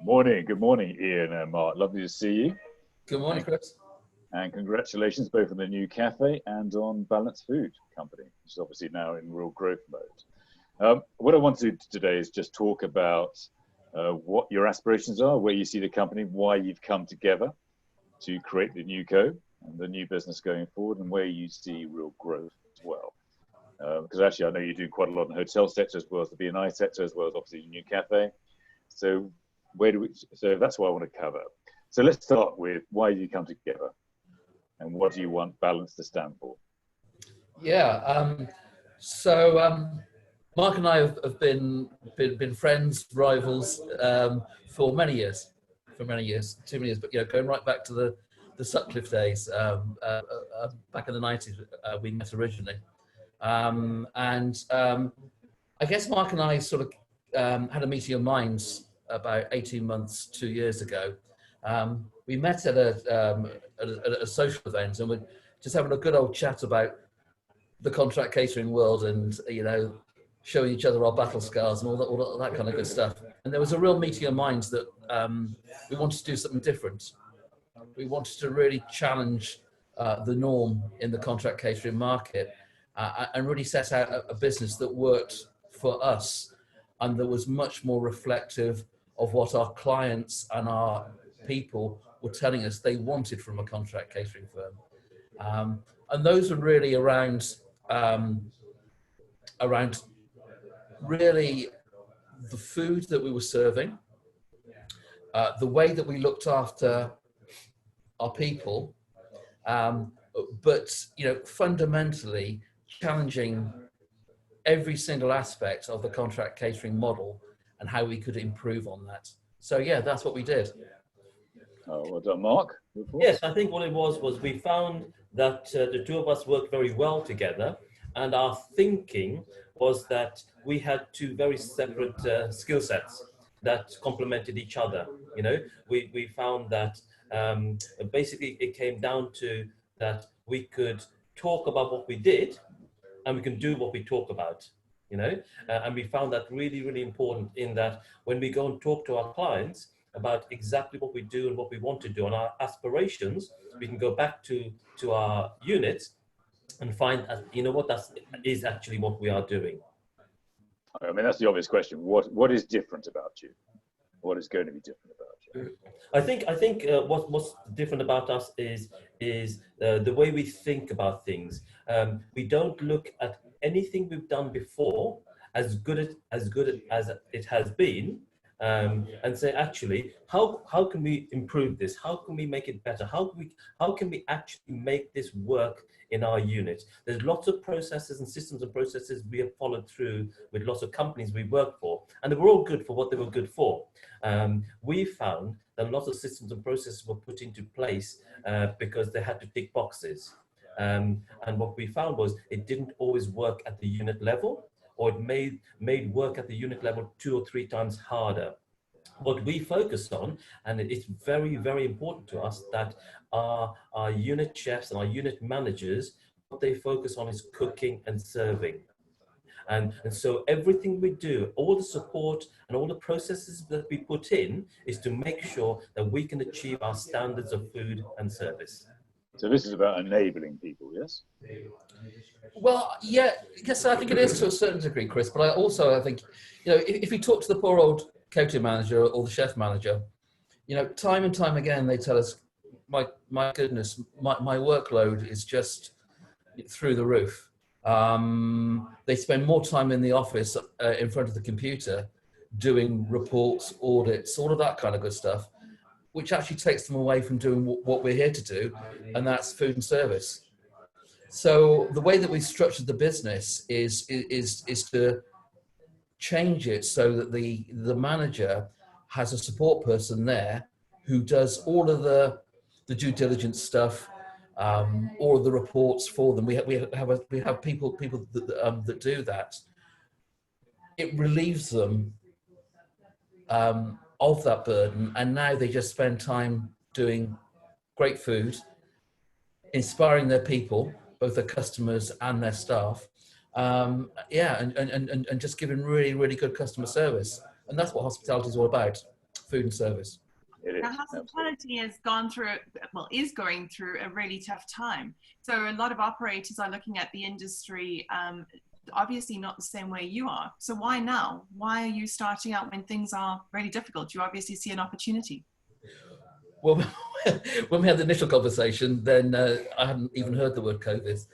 Morning. Good morning, Ian and Mark. Lovely to see you. Good morning, Chris. And congratulations both on the new cafe and on Balanced Food Company, which is obviously now in real growth mode. What I want to do today is just talk about what your aspirations are, where you see the company, why you've come together to create the new co and the new business going forward, and where you see real growth as well. Because actually, I know you do quite a lot in the hotel sector as well as the B&I sector, as well as obviously your new cafe. So so that's what I want to cover. So let's start with why you come together and what do you want Balance to stand for? Yeah, Mark and I have been friends, rivals for many years, too many years, but going right back to the Sutcliffe days, back in the 90s, we met originally. I guess Mark and I sort of had a meeting of minds about 18 months, 2 years ago. We met at a social event and we're just having a good old chat about the contract catering world and, showing each other our battle scars and all that kind of good stuff. And there was a real meeting of minds that we wanted to do something different. We wanted to really challenge the norm in the contract catering market and really set out a business that worked for us and that was much more reflective of what our clients and our people were telling us they wanted from a contract catering firm. And those are really around really the food that we were serving, the way that we looked after our people, but fundamentally challenging every single aspect of the contract catering model and how we could improve on that. So yeah, that's what we did. Well done, Mark. Yes, I think what it was we found that the two of us worked very well together, and our thinking was that we had two very separate skill sets that complemented each other. We found that basically it came down to that we could talk about what we did and we can do what we talk about, and we found that really, really important in that when we go and talk to our clients about exactly what we do and what we want to do and our aspirations, we can go back to our units and find, that is actually what we are doing. I mean, that's the obvious question. What is different about you? What is going to be different about you? I think what's different about us is the way we think about things. We don't look at anything we've done before as good as it has been, and say, actually, how can we improve this? How can we make it better? How can we actually make this work in our unit? There's lots of processes and systems and processes we have followed through with lots of companies we work for, and they were all good for what they were good for. We found that lots of systems and processes were put into place because they had to tick boxes. And what we found was it didn't always work at the unit level, or it made work at the unit level 2 or 3 times harder. What we focused on, and it's very, very important to us, that our unit chefs and our unit managers, what they focus on is cooking and serving. And so everything we do, all the support and all the processes that we put in is to make sure that we can achieve our standards of food and service. So this is about enabling people, yes? Well, yeah, yes, I think it is to a certain degree, Chris, but I think, if you talk to the poor old catering manager or the chef manager, time and time again, they tell us, my goodness, my workload is just through the roof. They spend more time in the office in front of the computer doing reports, audits, all of that kind of good stuff, which actually takes them away from doing what we're here to do, and that's food and service. So the way that we structured the business is to change it so that the manager has a support person there who does all of the due diligence stuff, all of the reports for them. We have people that do that. It relieves them of that burden, and now they just spend time doing great food, inspiring their people, both their customers and their staff, and just giving really, really good customer service. And that's what hospitality is all about, food and service. Now, hospitality has gone through, well, is going through a really tough time. So a lot of operators are looking at the industry, obviously not the same way you are. So why now? Why are you starting out when things are really difficult? You obviously see an opportunity. Well, when we had the initial conversation, then I hadn't even heard the word COVID.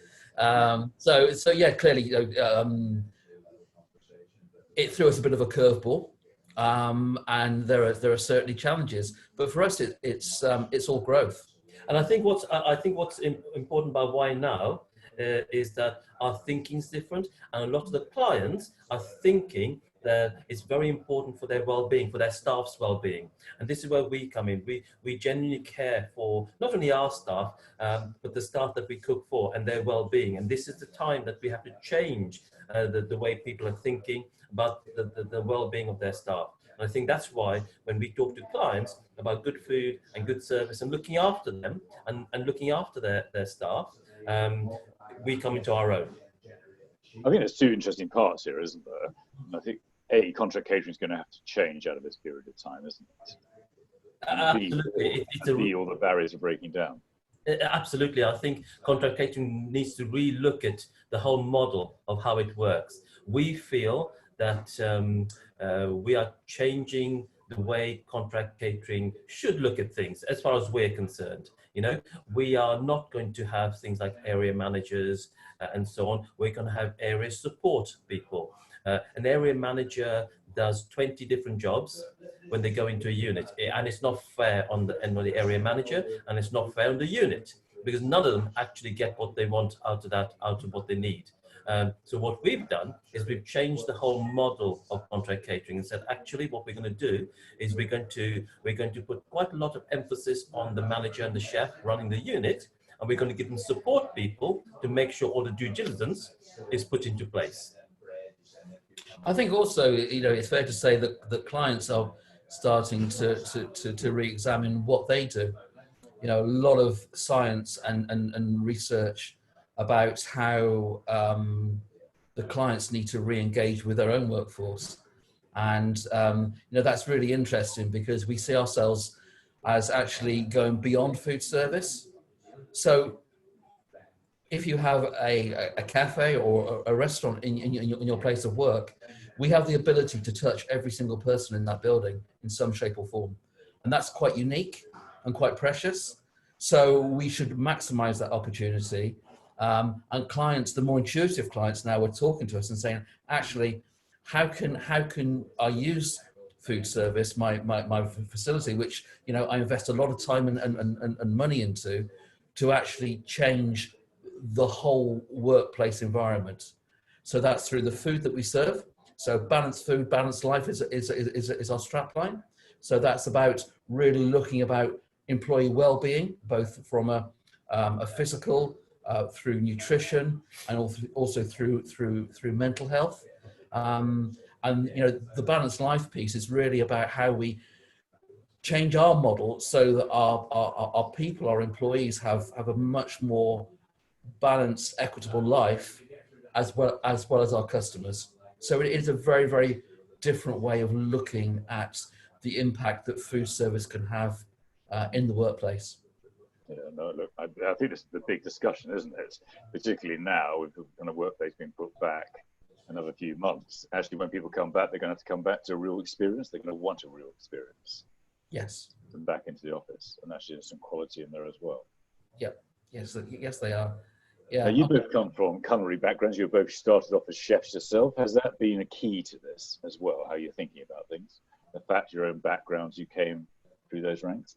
So yeah, clearly, it threw us a bit of a curveball, and there are certainly challenges. But for us, it's all growth. And I think what's important about why now is that our thinking's different, and a lot of the clients are thinking that it's very important for their well-being, for their staff's well-being. And this is where we come in. We genuinely care for not only our staff, but the staff that we cook for and their well-being. And this is the time that we have to change the way people are thinking about the well-being of their staff. And I think that's why when we talk to clients about good food and good service and looking after them and looking after their staff, we come into our own. I think there's two interesting parts here, isn't there? And I think contract catering is going to have to change out of this period of time, isn't it? Absolutely. All the barriers are breaking down. Absolutely. I think contract catering needs to re-look at the whole model of how it works. We feel that we are changing the way contract catering should look at things as far as we're concerned. You know, we are not going to have things like area managers and so on. We're going to have area support people. An area manager does 20 different jobs when they go into a unit, and it's not fair on the area manager, and it's not fair on the unit, because none of them actually get what they want out of what they need. So what we've done is we've changed the whole model of contract catering and said, actually, what we're going to do is we're going to put quite a lot of emphasis on the manager and the chef running the unit, and we're going to give them support people to make sure all the due diligence is put into place. I think also, you know, it's fair to say that the clients are starting to re-examine what they do. You know, a lot of science and research about how the clients need to re-engage with their own workforce. And, you know, that's really interesting because we see ourselves as actually going beyond food service. So if you have a cafe or a restaurant in your place of work, we have the ability to touch every single person in that building in some shape or form. And that's quite unique and quite precious. So we should maximize that opportunity. And clients, the more intuitive clients now are talking to us and saying, actually, how can I use food service, my facility, which, you know, I invest a lot of time and money into, to actually change the whole workplace environment. So that's through the food that we serve. So balanced food, balanced life is our strapline. So that's about really looking about employee well-being, both from a physical, through nutrition, and also through mental health. And you know, the balanced life piece is really about how we change our model so that our people, our employees, have a much more balanced, equitable life, as well as our customers. So it is a very, very different way of looking at the impact that food service can have in the workplace. Yeah, no, look, I think this is the big discussion, isn't it? Particularly now with the kind of workplace being put back another few months. Actually, when people come back, they're going to have to come back to a real experience. They're going to want a real experience. Yes. And back into the office, and actually there's some quality in there as well. Yeah. Yes, they are. Yeah. Now, you both come from culinary backgrounds. You both started off as chefs yourself. Has that been a key to this as well? How you're thinking about things? The fact your own backgrounds, you came through those ranks.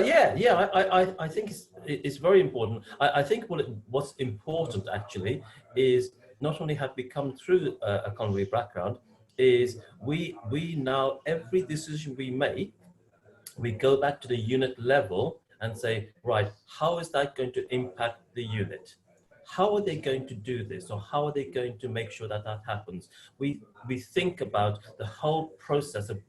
Yeah. I think it's very important. I think what's important actually is not only have we come through a culinary background, is we now, every decision we make, we go back to the unit level and say, right, how is that going to impact the unit? How are they going to do this? Or how are they going to make sure that happens? We think about the whole process of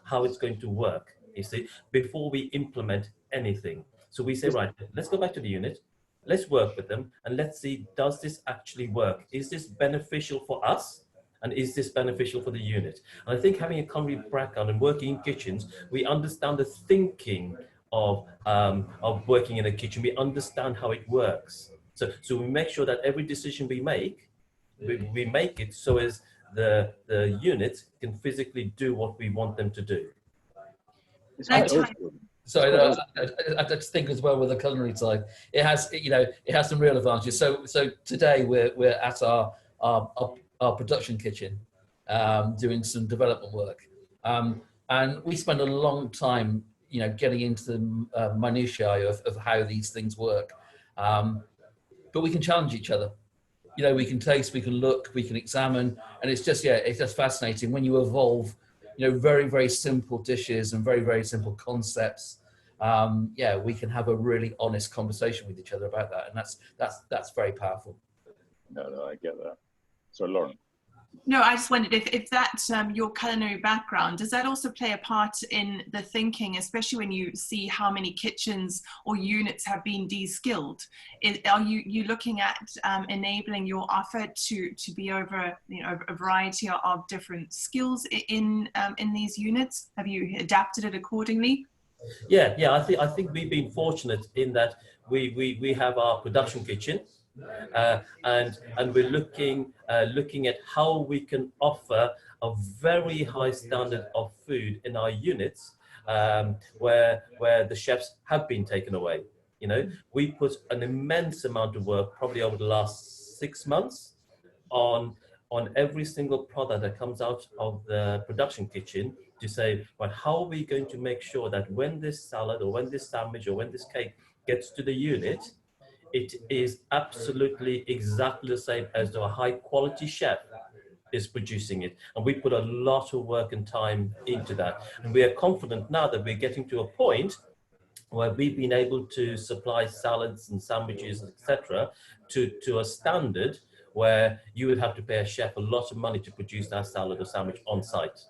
how it's going to work, you see, before we implement anything. So we say, right, let's go back to the unit, let's work with them, and let's see, does this actually work? Is this beneficial for us? And is this beneficial for the unit? And I think having a culinary background and working in kitchens, we understand the thinking of working in a kitchen. We understand how it works. So we make sure that every decision we make it so as the unit can physically do what we want them to do. It's quite old school. So I just think as well with the culinary side, it has some real advantages. So today we're at our production kitchen, doing some development work, and we spend a long time, getting into the minutiae of how these things work. But we can challenge each other. We can taste, we can look, we can examine, and it's just fascinating when you evolve, very, very simple dishes and very, very simple concepts. We can have a really honest conversation with each other about that, and that's very powerful. No, I get that. So, Lauren. No, I just wondered if that's your culinary background, does that also play a part in the thinking, especially when you see how many kitchens or units have been de-skilled? Are you looking at enabling your offer to be over a variety of different skills in these units? Have you adapted it accordingly? Yeah. I think we've been fortunate in that we have our production kitchen. And we're looking at how we can offer a very high standard of food in our units, where the chefs have been taken away. We put an immense amount of work, probably over the last 6 months, on every single product that comes out of the production kitchen to say, well, how are we going to make sure that when this salad or when this sandwich or when this cake gets to the unit, it is absolutely exactly the same as though a high quality chef is producing it. And we put a lot of work and time into that. And we are confident now that we're getting to a point where we've been able to supply salads and sandwiches, etc., to a standard where you would have to pay a chef a lot of money to produce that salad or sandwich on site.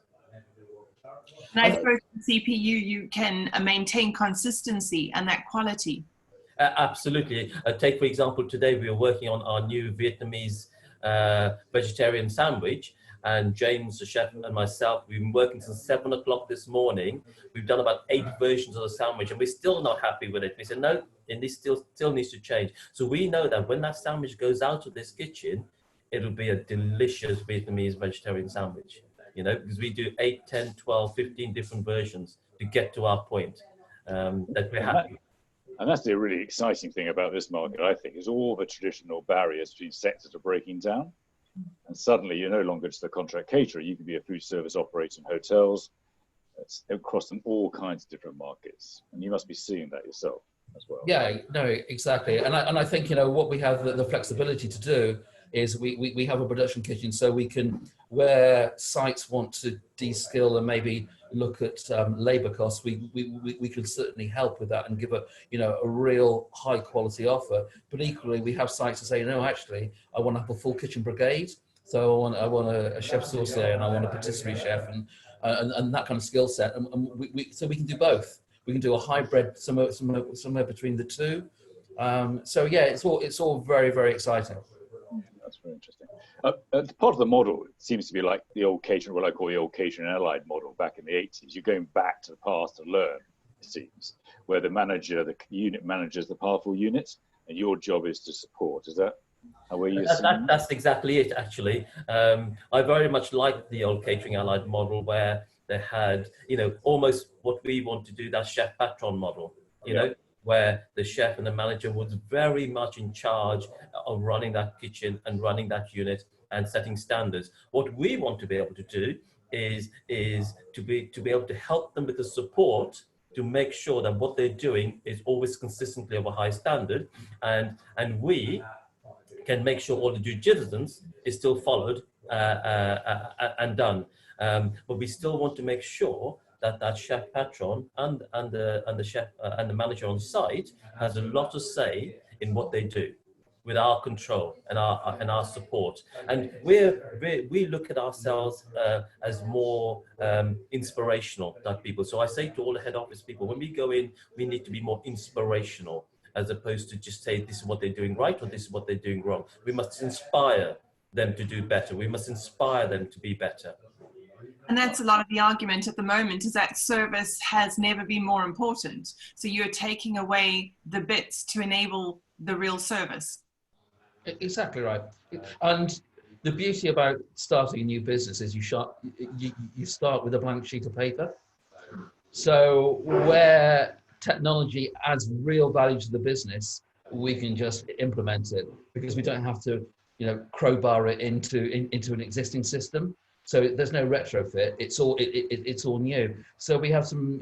And I suppose with CPU, you can maintain consistency and that quality. Absolutely. Take, for example, today we are working on our new Vietnamese vegetarian sandwich, and James, the chef, and myself, we've been working since 7 o'clock this morning. We've done about 8 versions of the sandwich, and we're still not happy with it. We said, no, and this still needs to change. So we know that when that sandwich goes out of this kitchen, it'll be a delicious Vietnamese vegetarian sandwich, because we do 8, 10, 12, 15 different versions to get to our point that we're happy. And that's the really exciting thing about this market, I think, is all the traditional barriers between sectors are breaking down. And suddenly you're no longer just a contract caterer. You can be a food service operator in hotels. It's across all kinds of different markets. And you must be seeing that yourself as well. Yeah, no, exactly. And I think, what we have the flexibility to do is we have a production kitchen, so we can, where sites want to de-skill and maybe look at labour costs, we can certainly help with that and give a real high quality offer. But equally, we have sites to say, no, actually, I want to have a full kitchen brigade. So I want a chef saucier and I want a patisserie chef and that kind of skill set. And so we can do both. We can do a hybrid somewhere between the two. So yeah, it's all very, very exciting. That's very interesting. Part of the model seems to be like the old catering, what I call the old catering allied model back in the 80s. You're going back to the past to learn, it seems, where the unit manages the powerful units, and your job is to support. Is that how you see it? That's exactly it, actually. I very much like the old catering allied model where they had, almost what we want to do, that chef patron model, you know, where the chef and the manager was very much in charge of running that kitchen and running that unit and setting standards. What we want to be able to do is to be able to help them with the support to make sure that what they're doing is always consistently of a high standard, and we can make sure all the due diligence is still followed and done. But we still want to make sure that chef patron and the chef and the manager on site has a lot to say in what they do, with our control and our support. And we look at ourselves as more inspirational type people. So I say to all the head office people, when we go in, we need to be more inspirational, as opposed to just say this is what they're doing right or this is what they're doing wrong. We must inspire them to do better. We must inspire them to be better. And that's a lot of the argument at the moment, is that service has never been more important. So you're taking away the bits to enable the real service. Exactly right. And the beauty about starting a new business is you start with a blank sheet of paper. So where technology adds real value to the business, we can just implement it, because we don't have to, crowbar it into an existing system. So there's no retrofit. It's all new. So we have some,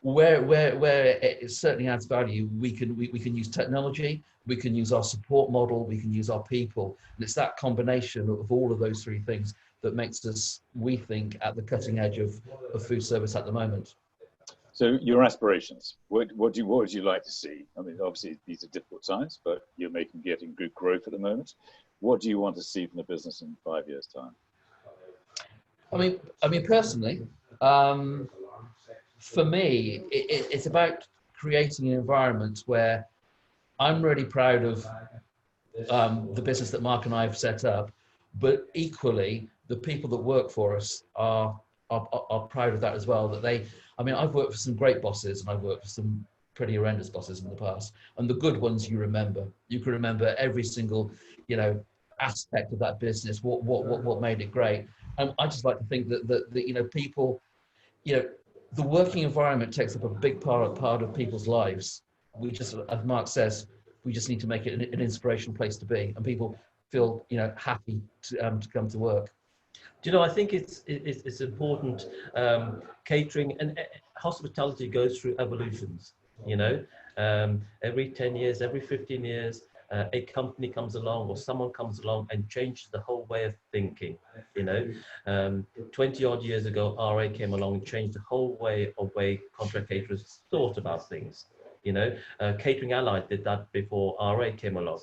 where it certainly adds value, we can use technology, we can use our support model, we can use our people, and it's that combination of all of those three things that makes us, we think, at the cutting edge of food service at the moment. So your aspirations, what would you like to see? I mean, obviously these are difficult times, but you're getting good growth at the moment. What do you want to see from the business in 5 years' time? I mean, personally, for me, it's about creating an environment where I'm really proud of the business that Mark and I have set up, but equally, the people that work for us are proud of that as well. I've worked for some great bosses, and I've worked for some pretty horrendous bosses in the past, and the good ones you can remember every single, aspect of that business, what made it great. And I just like to think that people, the working environment takes up a big part of people's lives. We just, as Mark says, we just need to make it an inspirational place to be, and people feel, happy to come to work. Do you know, I think it's important. Catering and hospitality goes through evolutions, every 10 years, every 15 years, a company comes along or someone comes along and changes the whole way of thinking. 20 odd years ago, RA came along and changed the whole way contract caterers thought about things. Catering Allied did that before RA came along.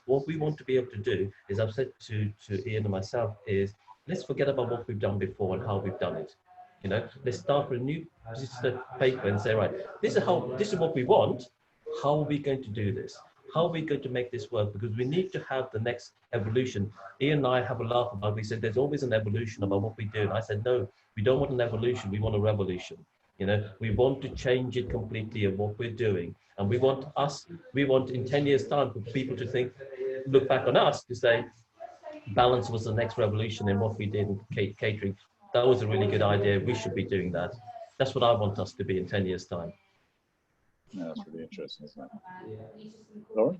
What we want to be able to do is, I've said to Ian and myself, is let's forget about what we've done before and how we've done it. Let's start with a new piece of paper and say, right, this is what we want. How are we going to do this? How are we going to make this work? Because we need to have the next evolution. Ian and I have a laugh about it. We said there's always an evolution about what we do. And I said, no, we don't want an evolution. We want a revolution. We want to change it completely of what we're doing. And we want in 10 years' time for people to look back on us to say, balance was the next revolution in what we did in catering. That was a really good idea. We should be doing that. That's what I want us to be in 10 years' time. No, that's really interesting, isn't it? Lauren?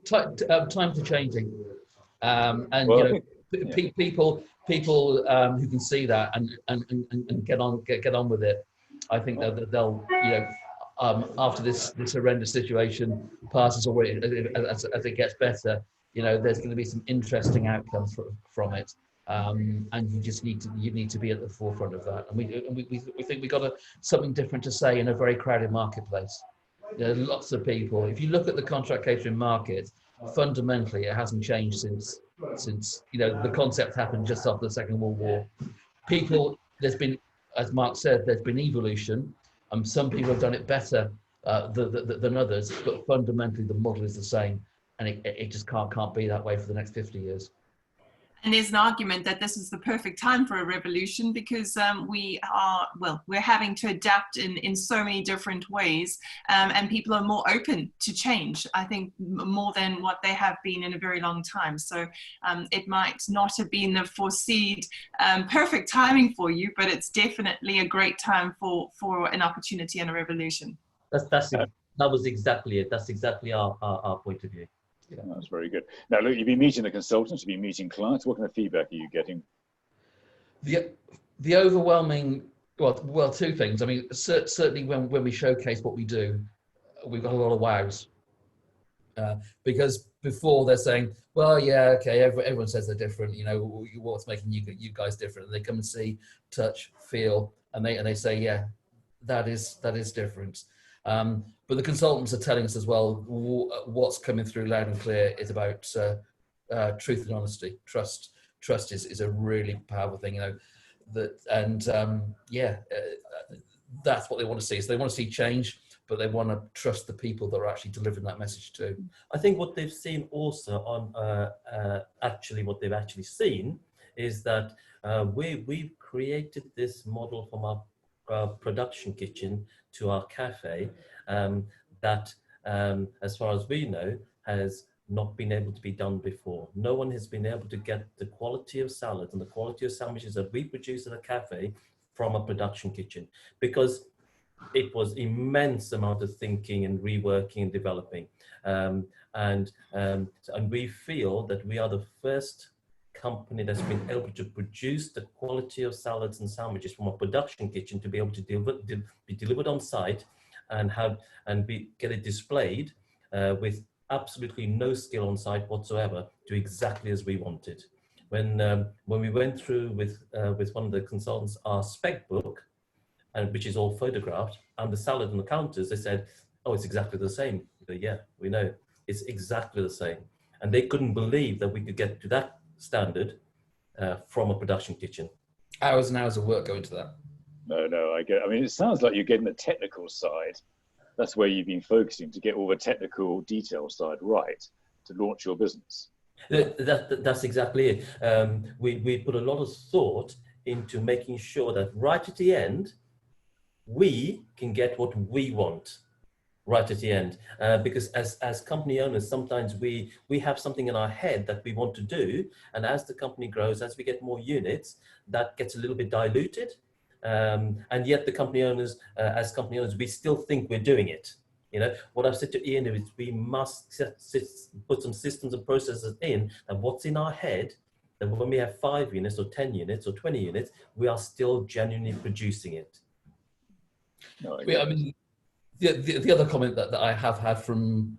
Times are changing, and people who can see that and get on with it. I think that they'll after this horrendous situation passes, or as it gets better, there's going to be some interesting outcomes from it. And you need to be at the forefront of that. And we think we've got something different to say in a very crowded marketplace. Lots of people. If you look at the contract catering market, fundamentally it hasn't changed since the concept happened just after the Second World War. There's been, as Mark said, there's been evolution. Some people have done it better than others, but fundamentally the model is the same, and it just can't be that way for the next 50 years. And there's an argument that this is the perfect time for a revolution, because we're having to adapt in so many different ways, and people are more open to change, I think, more than what they have been in a very long time. So it might not have been the foreseed perfect timing for you, but it's definitely a great time for an opportunity and a revolution. That was exactly it. That's exactly our point of view. Yeah, that's very good. Now, look, you've been meeting the consultants, you've been meeting clients. What kind of feedback are you getting? The overwhelming, well, two things. I mean, certainly when we showcase what we do, we've got a lot of wows. Because before they're saying, well, yeah, okay, everyone says they're different. What's making you guys different? And they come and see, touch, feel, and they say, yeah, that is different. But the consultants are telling us as well, what's coming through loud and clear is about truth and honesty. Trust is a really powerful thing, that's what they want to see. So they want to see change. but they want to trust the people that are actually delivering that message to. I think what they've seen also on what they've actually seen is that we've created this model from our production kitchen to our cafe that, as far as we know, has not been able to be done before. No one has been able to get the quality of salads and the quality of sandwiches that we produce at a cafe from a production kitchen, because it was immense amount of thinking and reworking and developing. And we feel that we are the first company that's been able to produce the quality of salads and sandwiches from a production kitchen to be able to be delivered on site and get it displayed with absolutely no skill on site whatsoever, to exactly as we wanted. When we went through with one of the consultants our spec book, and which is all photographed, and the salad on the counters, they said, "Oh, it's exactly the same." We go, "Yeah, we know, it's exactly the same." And they couldn't believe that we could get to that standard from a production kitchen. Hours and hours of work go into that. No, I get. I mean, it sounds like you're getting the technical side. That's where you've been focusing, to get all the technical detail side right to launch your business. That's exactly it. We put a lot of thought into making sure that right at the end, we can get what we want right at the end. Because as company owners, sometimes we have something in our head that we want to do. And as the company grows, as we get more units, that gets a little bit diluted. And yet the company owners, as company owners, we still think we're doing it. You know, what I've said to Ian is we must put some systems and processes in, and what's in our head, that when we have 5 units or 10 units or 20 units, we are still genuinely producing it. No, I mean, the other comment that I have had from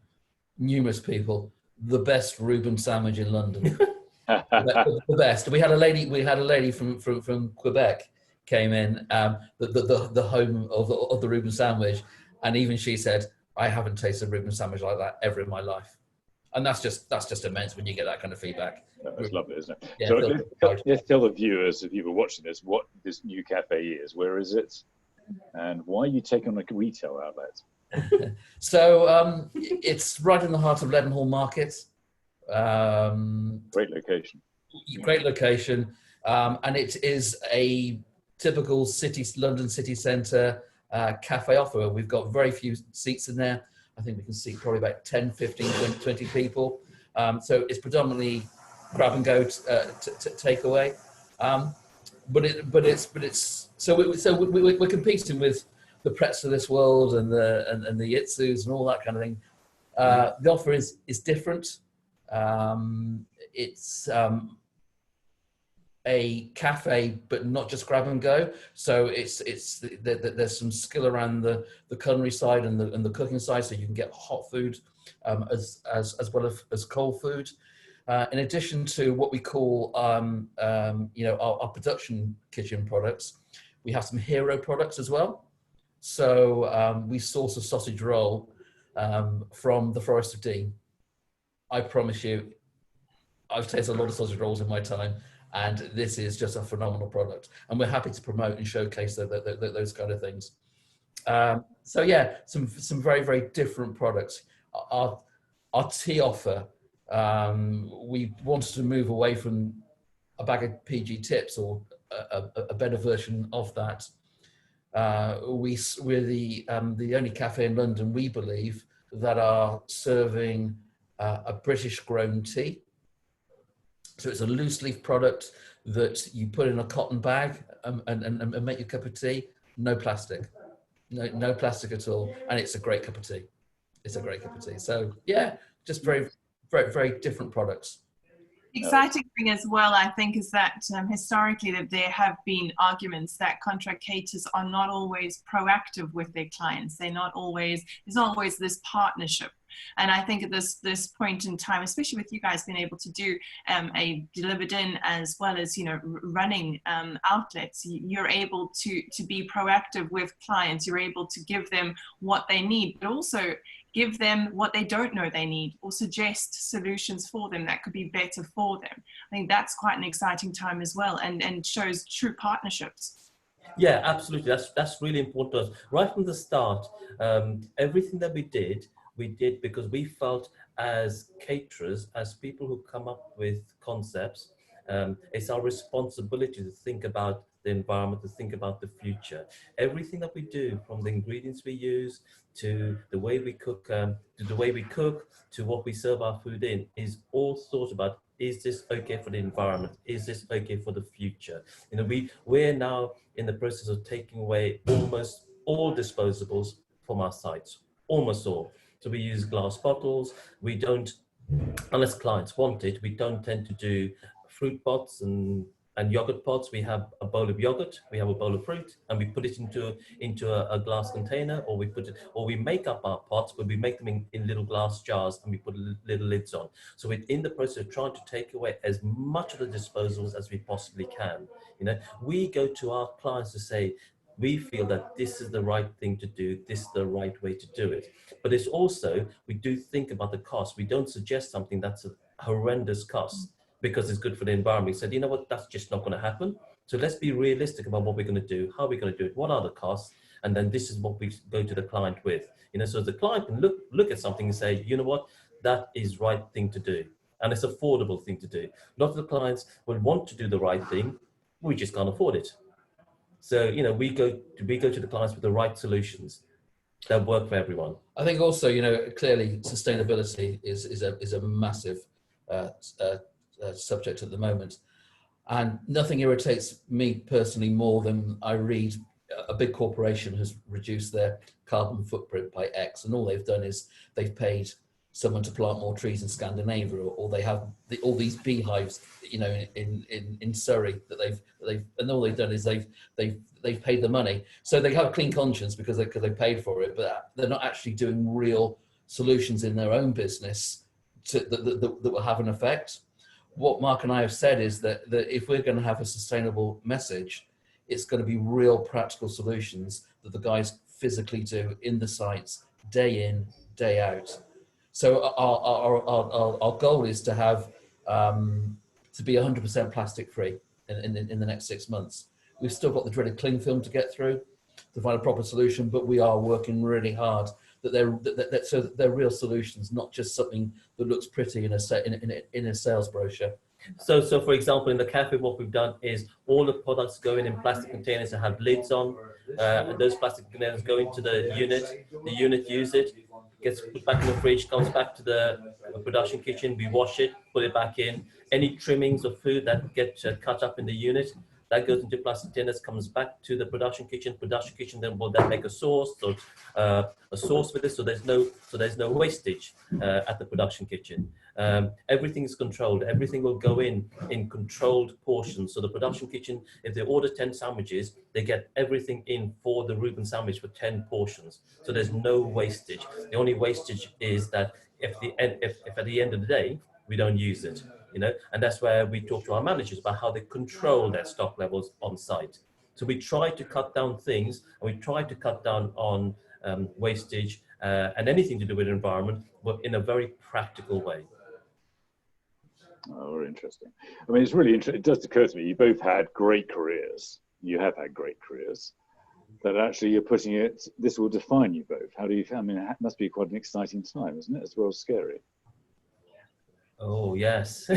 numerous people, the best Reuben sandwich in London. the best. We had a lady from Quebec came in, the home of the Reuben sandwich, and even she said, "I haven't tasted a Reuben sandwich like that ever in my life." And that's just immense when you get that kind of feedback. No, that's lovely, isn't it? Yeah, so let's tell the viewers, if you were watching this, what this new cafe is, where is it, and why are you taking on a retail outlet? So it's right in the heart of Leadenhall Market. Great location. Great location, and it is a typical London city centre cafe offer. We've got very few seats in there. I think we can seat probably about 10, 15, 20 people. So it's predominantly grab and go takeaway. We're competing with the Pretz of this world and the Itsus and all that kind of thing. The offer is different. It's a cafe, but not just grab and go. So there's some skill around the culinary side and the cooking side, so you can get hot food as well as cold food. In addition to what we call our production kitchen products, we have some hero products as well. So we source a sausage roll from the Forest of Dean. I promise you, I've tasted a lot of sausage rolls in my time, and this is just a phenomenal product. And we're happy to promote and showcase those kind of things. So yeah, some very, very different products. Our tea offer, we wanted to move away from a bag of PG tips or a better version of that. We're the only cafe in London, we believe, that are serving a British grown tea. So it's a loose leaf product that you put in a cotton bag and make your cup of tea. No plastic, no plastic at all, and it's a great cup of tea. It's a great cup of tea. So yeah, just very, very, very different products. Exciting thing as well, I think, is that historically that there have been arguments that contract caterers are not always proactive with their clients. There's not always this partnership. And I think at this point in time, especially with you guys being able to do a delivered in as well as, running outlets, you're able to be proactive with clients. You're able to give them what they need, but also give them what they don't know they need, or suggest solutions for them that could be better for them. I think that's quite an exciting time as well, and shows true partnerships. Yeah, absolutely. That's really important to us. Right from the start, everything that we did because we felt as caterers, as people who come up with concepts, it's our responsibility to think about the environment, to think about the future. Everything that we do, from the ingredients we use to the way we cook, to what we serve our food in, is all thought about. Is this okay for the environment? Is this okay for the future? You know, we're now in the process of taking away almost all disposables from our sites, almost all. So we use glass bottles. We don't, unless clients want it, we don't tend to do fruit pots and yogurt pots. We have a bowl of yogurt, we have a bowl of fruit, and we put it into a glass container, or we make up our pots, but we make them in little glass jars, and we put little lids on. So we're in the process of trying to take away as much of the disposals as we possibly can. You know, we go to our clients to say, we feel that this is the right thing to do, this is the right way to do it. But it's also, we do think about the cost. We don't suggest something that's a horrendous cost because it's good for the environment. We said, you know what, that's just not going to happen. So let's be realistic about what we're going to do, how we're going to do it, what are the costs, and then this is what we go to the client with. You know, so the client can look at something and say, you know what, that is right thing to do, and it's affordable thing to do. A lot of the clients will want to do the right thing, we just can't afford it. So, you know, we go to the clients with the right solutions that work for everyone. I think also, you know, clearly sustainability is a massive subject at the moment, and nothing irritates me personally more than I read a big corporation has reduced their carbon footprint by X, and all they've done is they've paid someone to plant more trees in Scandinavia, or they have all these beehives, you know, in Surrey that they've and all they've done is they've paid the money, so they have a clean conscience because they paid for it, but they're not actually doing real solutions in their own business that will have an effect. What Mark and I have said is that if we're going to have a sustainable message, it's going to be real practical solutions that the guys physically do in the sites, day in, day out. So our goal is to have to be 100% plastic free in the next 6 months. We've still got the dreaded cling film to get through to find a proper solution, but we are working really hard that they're real solutions, not just something that looks pretty in a sales brochure. So for example, in the cafe, what we've done is all the products go in plastic containers that have lids on, and those plastic containers go into the unit use it, gets put back in the fridge, comes back to the production kitchen, we wash it, put it back in. Any trimmings of food that get cut up in the unit, that goes into plastic containers, comes back to the production kitchen then will then make a sauce, so a sauce with it, so there's no wastage at the production kitchen. Everything is controlled. Everything will go in controlled portions. So the production kitchen, if they order 10 sandwiches, they get everything in for the Reuben sandwich for 10 portions. So there's no wastage. The only wastage is that if at the end of the day we don't use it, you know, and that's where we talk to our managers about how they control their stock levels on site. So we try to cut down things, and we try to cut down on wastage and anything to do with the environment, but in a very practical way. Oh, very interesting. I mean, it's really interesting. It does occur to me, you both had great careers. You have had great careers. That actually you're putting it, this will define you both. How do you, I mean, it must be quite an exciting time, isn't it? As well as scary. Oh, yes. I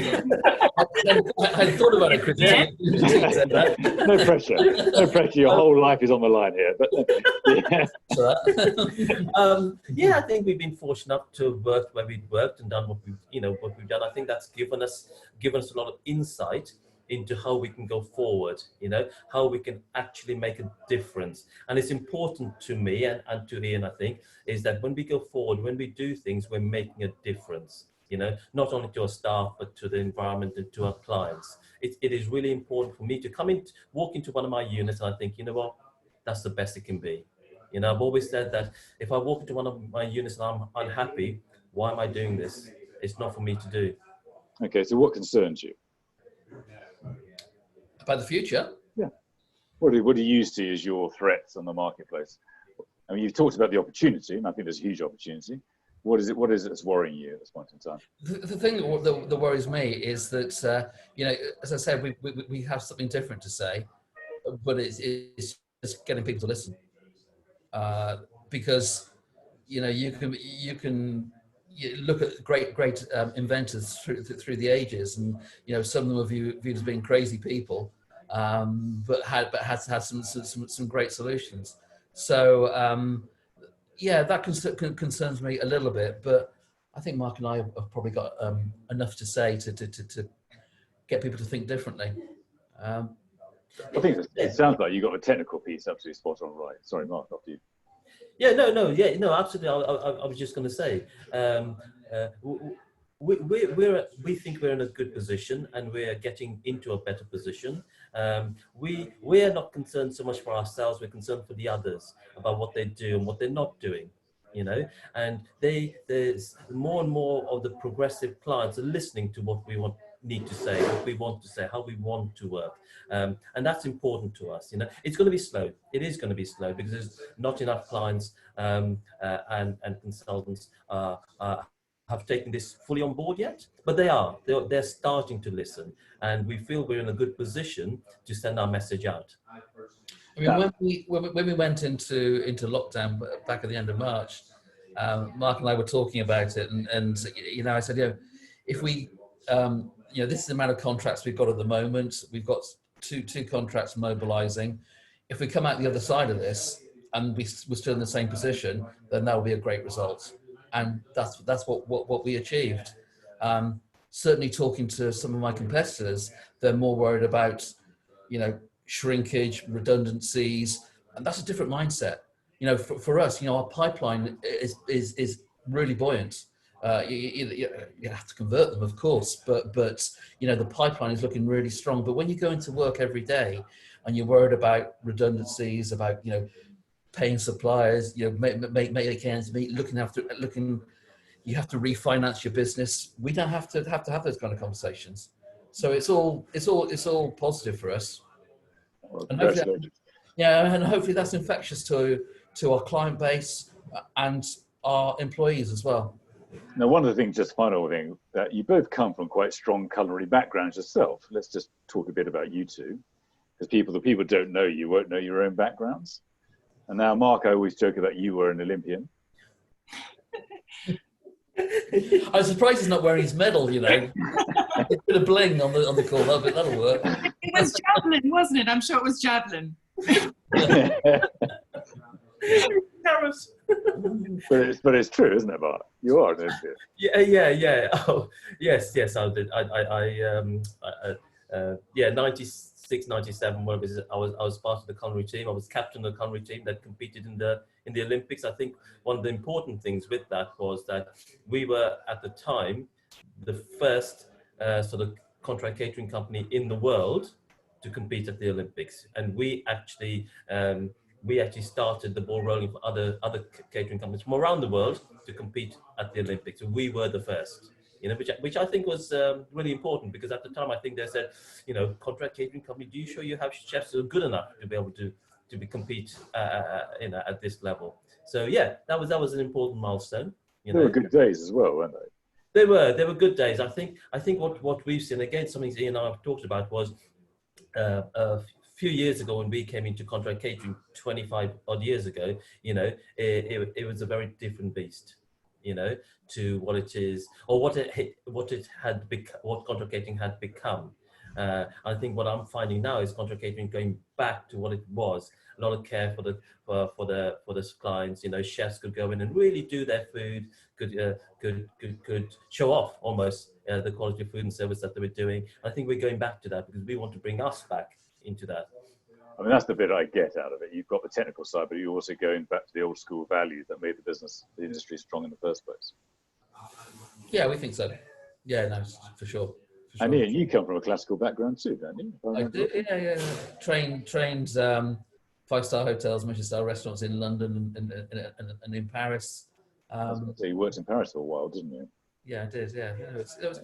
thought about it, Chris. Yeah. No pressure. No pressure. Your whole life is on the line here. But yeah. Yeah, I think we've been fortunate enough to work where we've worked and done what we've done. I think that's given us a lot of insight into how we can go forward, you know, how we can actually make a difference. And it's important to me and to Ian, I think, is that when we go forward, when we do things, we're making a difference. You know, not only to our staff, but to the environment and to our clients. It is really important for me to walk into one of my units and I think, you know what, that's the best it can be. You know, I've always said that if I walk into one of my units and I'm unhappy, why am I doing this? It's not for me to do. Okay, so what concerns you? About the future? Yeah. What do you see as your threats on the marketplace? I mean, you've talked about the opportunity, and I think there's a huge opportunity. What is it that's worrying you at this point in time? The thing that worries me is that, you know, as I said, we have something different to say, but it's just getting people to listen, because you can look at great inventors through the ages, and some of them are viewed as being crazy people, but has some great solutions. So yeah, that concerns me a little bit, but I think Mark and I have probably got enough to say to get people to think differently. I think it sounds like you got the technical piece absolutely spot on right. Sorry, Mark, after you. Yeah, no, absolutely. I was just going to say, we think we're in a good position, and we're getting into a better position. We are not concerned so much for ourselves; we're concerned for the others about what they do and what they're not doing. And there's more and more of the progressive clients are listening to what we need to say, what we want to say, how we want to work. And that's important to us. It's going to be slow. It is going to be slow because there's not enough clients and consultants have taken this fully on board yet, but they're starting to listen, and we feel we're in a good position to send our message out. I mean, when we went into lockdown back at the end of March, Mark and I were talking about it, and I said, if we, this is the amount of contracts we've got at the moment. We've got two contracts mobilising. If we come out the other side of this and we're still in the same position, then that will be a great result. And that's what we achieved. Certainly, talking to some of my competitors, they're more worried about, shrinkage, redundancies, and that's a different mindset. For us, our pipeline is really buoyant. You have to convert them, of course, but the pipeline is looking really strong. But when you go into work every day and you're worried about redundancies, about paying suppliers, make ends meet, you have to refinance your business. We don't have to have those kind of conversations. So it's all positive for us. Well, And hopefully that's infectious to our client base and our employees as well. Now, one of the things, just final thing, that you both come from quite strong culinary backgrounds yourself. Let's just talk a bit about you two, because the people don't know you, won't know your own backgrounds. And now, Mark, I always joke about you were an Olympian. I was surprised he's not wearing his medal, A bit of bling on the call, that'll work. It was javelin, wasn't it? I'm sure it was javelin. but it's true, isn't it, Mark? You are an Olympian. Yeah. Oh, yes, I did. 96, 97. I was part of the culinary team. I was captain of the culinary team that competed in the Olympics. I think one of the important things with that was that we were at the time the first sort of contract catering company in the world to compete at the Olympics, and we actually started the ball rolling for other catering companies from around the world to compete at the Olympics. And we were the first, which I think was really important, because at the time I think they said, contract catering company, do you sure you have chefs who are good enough to be able to compete at this level? So yeah, that was an important milestone. They were good days as well, weren't they? They were good days. I think what we've seen, again, something Ian and I have talked about, was a few years ago when we came into contract catering 25 odd years ago, it was a very different beast, to what it is, or what contract catering had become. I think what I'm finding now is contract catering going back to what it was. A lot of care for the clients. Chefs could go in and really do their food, could show off almost the quality of food and service that they were doing. I think we're going back to that because we want to bring us back into that. I mean, that's the bit I get out of it. You've got the technical side, but you're also going back to the old school values that made the industry strong in the first place. Yeah, we think so. Yeah, no, for sure. And Ian, you come from a classical background too, don't you? I do, yeah. Trained 5-star hotels, Michelin-star restaurants in London and in Paris. So you worked in Paris for a while, didn't you? Yeah, I did. Yeah, it was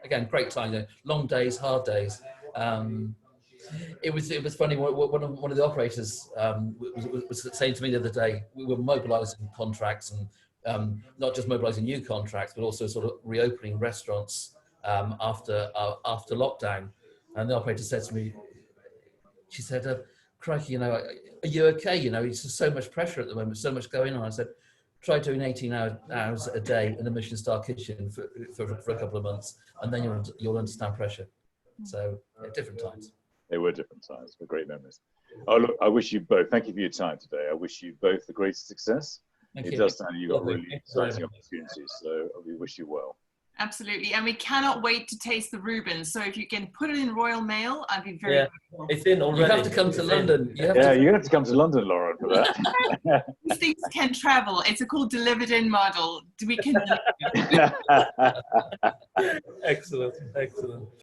again, great time. Long days, hard days. It was funny. One of the operators was saying to me the other day, we were mobilising contracts and not just mobilising new contracts, but also sort of reopening restaurants after lockdown. And the operator said to me, she said, crikey, you know, are you okay? You know, it's just so much pressure at the moment, so much going on. I said, try doing 18 hours a day in a Michelin star kitchen for a couple of months, and then you'll understand pressure. So at different times. They were different times, but great memories. Oh, look, I wish you both, thank you for your time today. I wish you both the greatest success. Thank it you. does sound you've got Lovely. really exciting opportunities, so we wish you well. Absolutely. And we cannot wait to taste the Rubens. So if you can put it in Royal Mail, I'd be very grateful. It's in already. You have to come to London. You're going to have to come to London, Lauren, for that. These things can travel. It's a called delivered in model. We can. Excellent, excellent.